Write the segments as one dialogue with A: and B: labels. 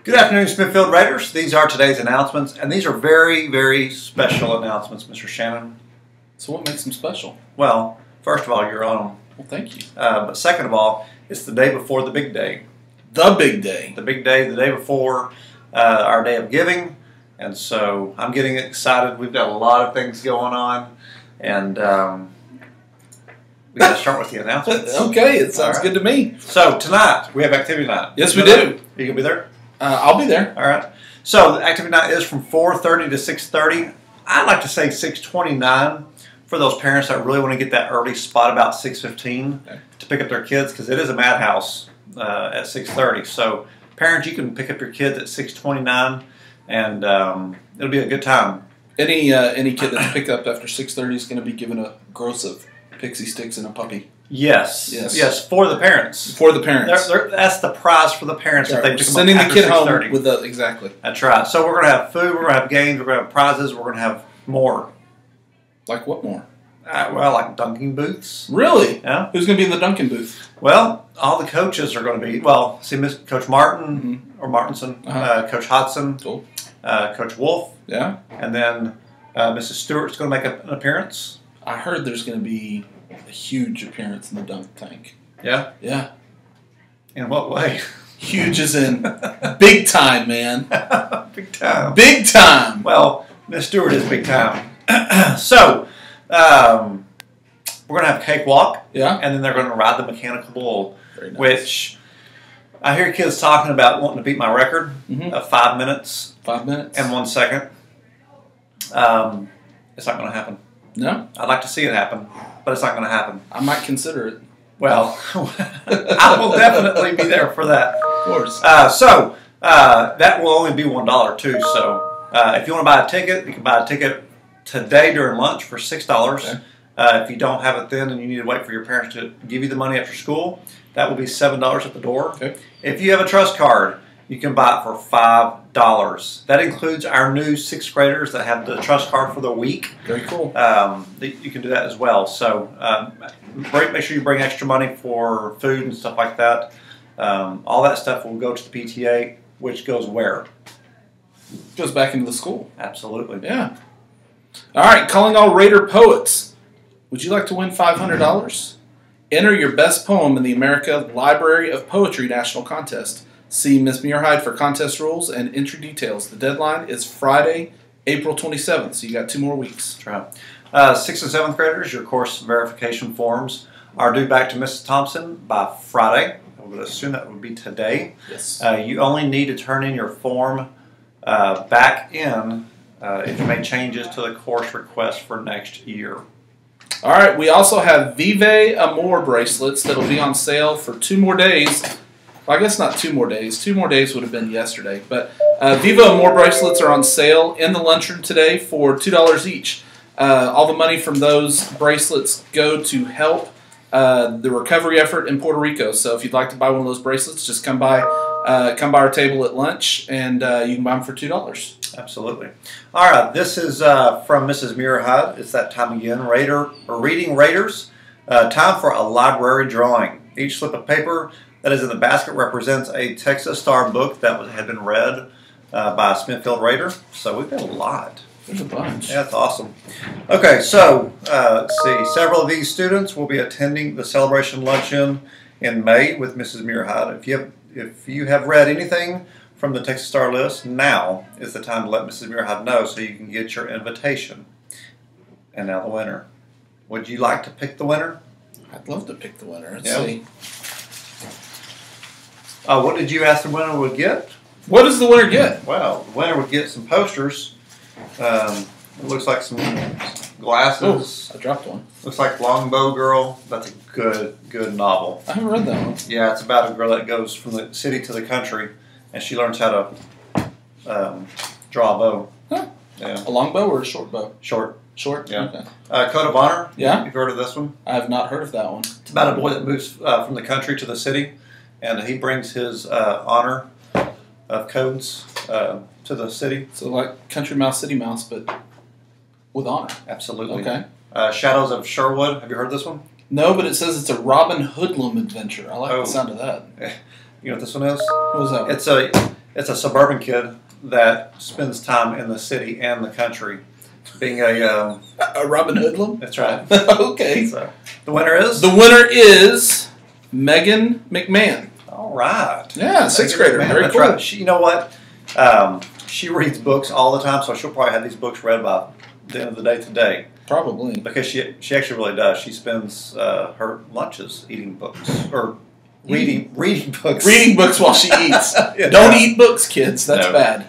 A: Good afternoon, Smithfield Raiders. These are today's announcements, and these are very, very special announcements, Mr. Shannon.
B: So what makes them special?
A: Well, first of all, you're on them.
B: Well, thank you.
A: But second of all, it's the day before the big day.
B: The big day.
A: The big day, the day before our day of giving. And so I'm getting excited. We've got a lot of things going on, and we got to start with the announcements.
B: Okay, it sounds good to me.
A: So tonight, we have activity night.
B: Yes, we do.
A: Are you going to be there?
B: I'll be there.
A: All right. So the activity night is from 4:30 to 6:30. I'd like to say 6:29 for those parents that really want to get that early spot about 6:15 to pick up their kids, because it is a madhouse at 6:30. So parents, you can pick up your kids at 6:29, and it'll be a good time. Any
B: kid that's picked up after 6:30 is going to be given a gross of pixie sticks and a puppy.
A: Yes, for the parents.
B: For the parents.
A: That's the prize for the parents if they pick
B: sending
A: them up
B: the kid
A: after 6:30.
B: home with the exactly.
A: That's right. So we're going to have food, we're going to have games, we're going to have prizes, we're going to have more.
B: Like what more?
A: Well, like dunking booths.
B: Really?
A: Yeah.
B: Who's going to be in the dunking booth?
A: Well, all the coaches are going to be. Well, see, Coach Martin or Martinson, Coach Hodson,
B: cool.
A: Coach Wolf.
B: Yeah.
A: And then Mrs. Stewart's going to make an appearance.
B: I heard there's going to be a huge appearance in the dunk tank.
A: Yeah?
B: Yeah.
A: In what way?
B: Huge as in big time, man.
A: Big time.
B: Big time.
A: Well, Miss Stewart is big time. So, we're going to have a cakewalk.
B: Yeah.
A: And then they're going to ride the mechanical bull,
B: Very nice.
A: which I hear kids talking about wanting to beat my record of 5 minutes.
B: 5 minutes.
A: And 1 second. It's not going to happen.
B: No?
A: I'd like to see it happen, but it's not going to happen.
B: I might consider it.
A: Well, I will definitely be there for that.
B: Of course.
A: So that will only be $1 too. So if you want to buy a ticket, you can buy a ticket today during lunch for $6.
B: Okay.
A: If you don't have it then and you need to wait for your parents to give you the money after school, that will be $7 at the door. Okay. If you have a trust card, you can buy it for $5. That includes our new 6th graders that have the trust card for the week.
B: Very cool.
A: You can do that as well. So make sure you bring extra money for food and stuff like that. All that stuff will go to the PTA, which goes where?
B: Goes back into the school.
A: Absolutely.
B: Yeah. All right, calling all Raider poets. Would you like to win $500? Enter your best poem in the America Library of Poetry National Contest. See Ms. Muirhead for contest rules and entry details. The deadline is Friday, April 27th, so you got 2 more weeks.
A: That's right. 6th and 7th graders, your course verification forms are due back to Mrs. Thompson by Friday. I would assume that would be today.
B: Yes.
A: You only need to turn in your form back in if you make changes to the course request for next year.
B: All right, we also have Vive Amour bracelets that will be on sale for 2 more days. Well, I guess not 2 more days. 2 more days would have been yesterday. But Vive Amour bracelets are on sale in the lunchroom today for $2 each. All the money from those bracelets go to help the recovery effort in Puerto Rico. So if you'd like to buy one of those bracelets, just come by our table at lunch, and you can buy them for $2.
A: Absolutely. All right, this is from Mrs. Muirhead. It's that time again. Reading Raiders. Time for a library drawing. Each slip of paper that is in the basket represents a Texas Star book that had been read by a Smithfield Raider. So we've got a lot.
B: There's a bunch.
A: Yeah, that's awesome. Okay, so let's see. Several of these students will be attending the celebration luncheon in May with Mrs. Muirhead. If you have read anything from the Texas Star list, now is the time to let Mrs. Muirhead know so you can get your invitation. And now the winner. Would you like to pick the winner?
B: I'd love to pick the winner. Let's
A: Yeah.
B: see.
A: What did you ask the winner would get?
B: What does the winner get?
A: Well, the winner would get some posters. It looks like some glasses.
B: Oh, I dropped one.
A: Looks like Longbow Girl. That's a good novel.
B: I haven't read that one.
A: Yeah, it's about a girl that goes from the city to the country, and she learns how to draw a bow.
B: Huh.
A: Yeah.
B: A long bow or a short bow?
A: Short.
B: Short?
A: Yeah.
B: Okay.
A: Code of Honor.
B: Yeah.
A: You've heard of this one?
B: I have not heard of that one.
A: It's about a boy that moves from the country to the city, and he brings his honor of codes to the city.
B: So like Country Mouse, City Mouse, but with honor.
A: Absolutely.
B: Okay.
A: Shadows of Sherwood. Have you heard this one?
B: No, but it says it's a Robin Hoodlum adventure. I like the sound of that.
A: You know what this one is?
B: What was that one?
A: it's a suburban kid that spends time in the city and the country, being a
B: Robin Hoodlum.
A: That's right.
B: Okay.
A: So, the winner is?
B: The winner is Megan McMahon.
A: All right.
B: Yeah, sixth grader. Very
A: That's
B: cool.
A: right. She, you know what? She reads books all the time, so she'll probably have these books read by the end of the day today.
B: Probably.
A: Because she actually really does. She spends her lunches eating books or reading books.
B: Reading books while she eats.
A: Yeah.
B: Don't eat books, kids. That's bad.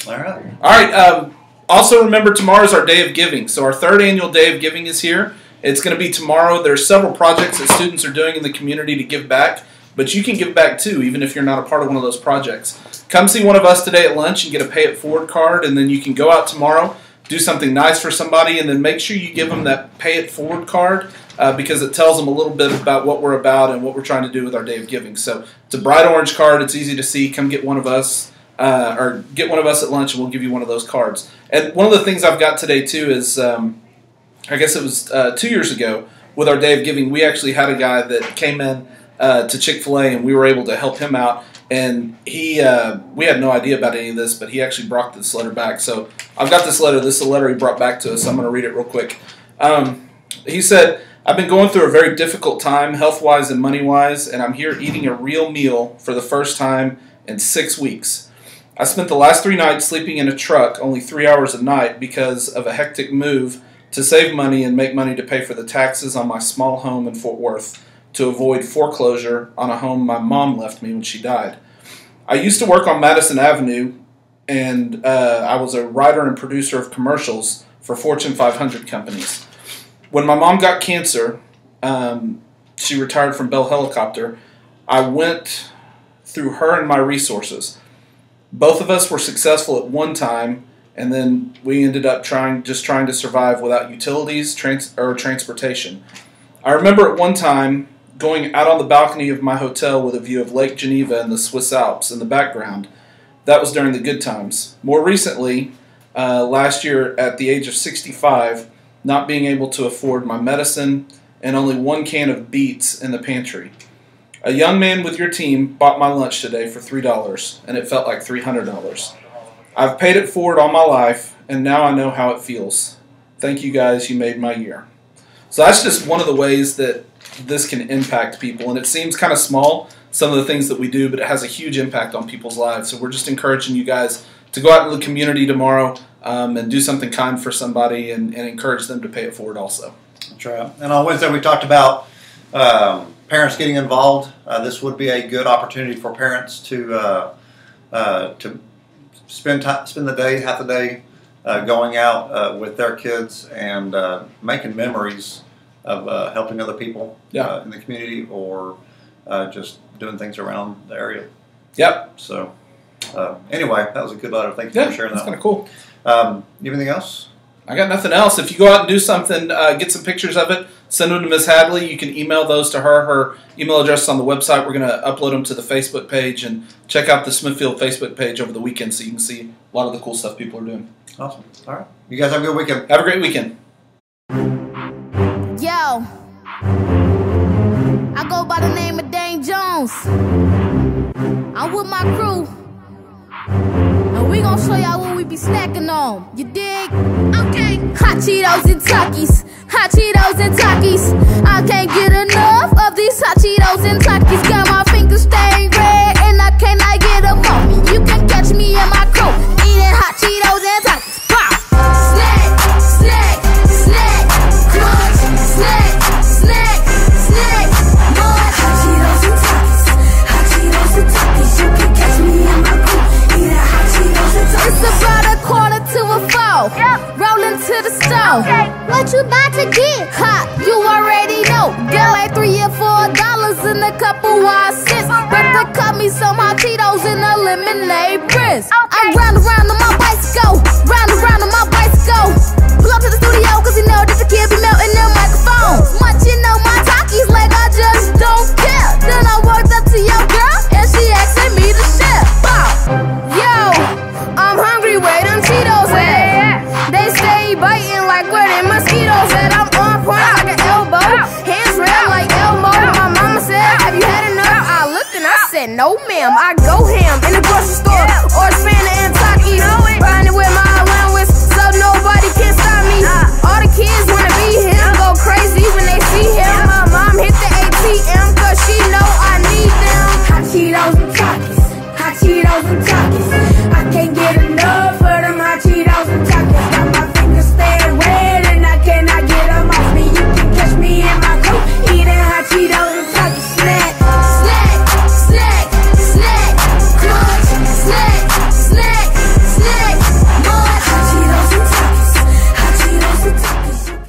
A: All right.
B: All right. Also, remember, tomorrow is our Day of Giving. So our third annual Day of Giving is here. It's going to be tomorrow. There's several projects that students are doing in the community to give back. But you can give back too, even if you're not a part of one of those projects. Come see one of us today at lunch and get a Pay It Forward card, and then you can go out tomorrow, do something nice for somebody, and then make sure you give them that Pay It Forward card because it tells them a little bit about what we're about and what we're trying to do with our Day of Giving. So it's a bright orange card. It's easy to see. Come get one of us, or get one of us at lunch, and we'll give you one of those cards. And one of the things I've got today too is, I guess it was 2 years ago with our Day of Giving, we actually had a guy that came in to Chick-fil-A, and we were able to help him out. And we had no idea about any of this, but he actually brought this letter back. So I've got this letter. This is a letter he brought back to us. So I'm going to read it real quick. He said, I've been going through a very difficult time, health-wise and money-wise, and I'm here eating a real meal for the first time in 6 weeks. I spent the last 3 nights sleeping in a truck, only 3 hours a night, because of a hectic move to save money and make money to pay for the taxes on my small home in Fort Worth, to avoid foreclosure on a home my mom left me when she died. I used to work on Madison Avenue, and I was a writer and producer of commercials for Fortune 500 companies. When my mom got cancer, she retired from Bell Helicopter, I went through her and my resources. Both of us were successful at one time, and then we ended up trying to survive without utilities or transportation. I remember at one time going out on the balcony of my hotel with a view of Lake Geneva and the Swiss Alps in the background. That was during the good times. More recently, last year at the age of 65, not being able to afford my medicine and only 1 can of beets in the pantry. A young man with your team bought my lunch today for $3, and it felt like $300. I've paid it forward all my life, and now I know how it feels. Thank you guys, you made my year. So that's just one of the ways that this can impact people, and it seems kind of small, some of the things that we do, but it has a huge impact on people's lives. So we're just encouraging you guys to go out into the community tomorrow and do something kind for somebody and encourage them to pay it forward also.
A: That's right. And on Wednesday we talked about parents getting involved. This would be a good opportunity for parents to spend the day, half the day, going out with their kids and making memories of helping other people in the community or just doing things around the area.
B: Yep.
A: So anyway, that was a good letter. Thank you for sharing that.
B: That's kind of cool.
A: Anything else?
B: I got nothing else. If you go out and do something, get some pictures of it, send them to Ms. Hadley. You can email those to her. Her email address is on the website. We're going to upload them to the Facebook page, and check out the Smithfield Facebook page over the weekend so you can see a lot of the cool stuff people are doing.
A: Awesome. All right. You guys have a good weekend.
B: Have a great weekend.
C: Yo, I go by the name of Dane Jones. I'm with my crew, and we gon' show y'all what we be snacking on. You dig? Okay. Hot Cheetos and Takis. Hot Cheetos and Takis. I can't get enough of these hot Cheetos and Takis. Got my fingers stained red, and I cannot get them on me. You can catch me in my coat eating hot Cheetos and Takis. Pop. Snack, snack, snack, crunch, snack, snack, snack, munch. Hot Cheetos and Takis. Hot Cheetos and Takis. You can catch me in my coat eating hot Cheetos and Takis. It's about 3:45. Yep. Rolling to the stove. Okay. What you about to get? Hot, you already know. Got like $3 or $4 and a couple wide cents. But they cut me some hot Cheetos and a lemonade breast. Okay. I'm round around on my bicycle. Round around on my bicycle. Pull up to the studio cause you know that the kid be melting them microphones. Munching on my Takis like I just don't care. Then I walked up to your girl and she asking me to share. Bow. Yo, I'm hungry, where them Cheetos at? They stay biting like where them mosquitoes at. I'm on point like an elbow, hands red like Elmo. My mama said, have you had enough? I looked and I said, no ma'am. I go ham in the grocery store. and Takis. Hot Cheetos and Takis.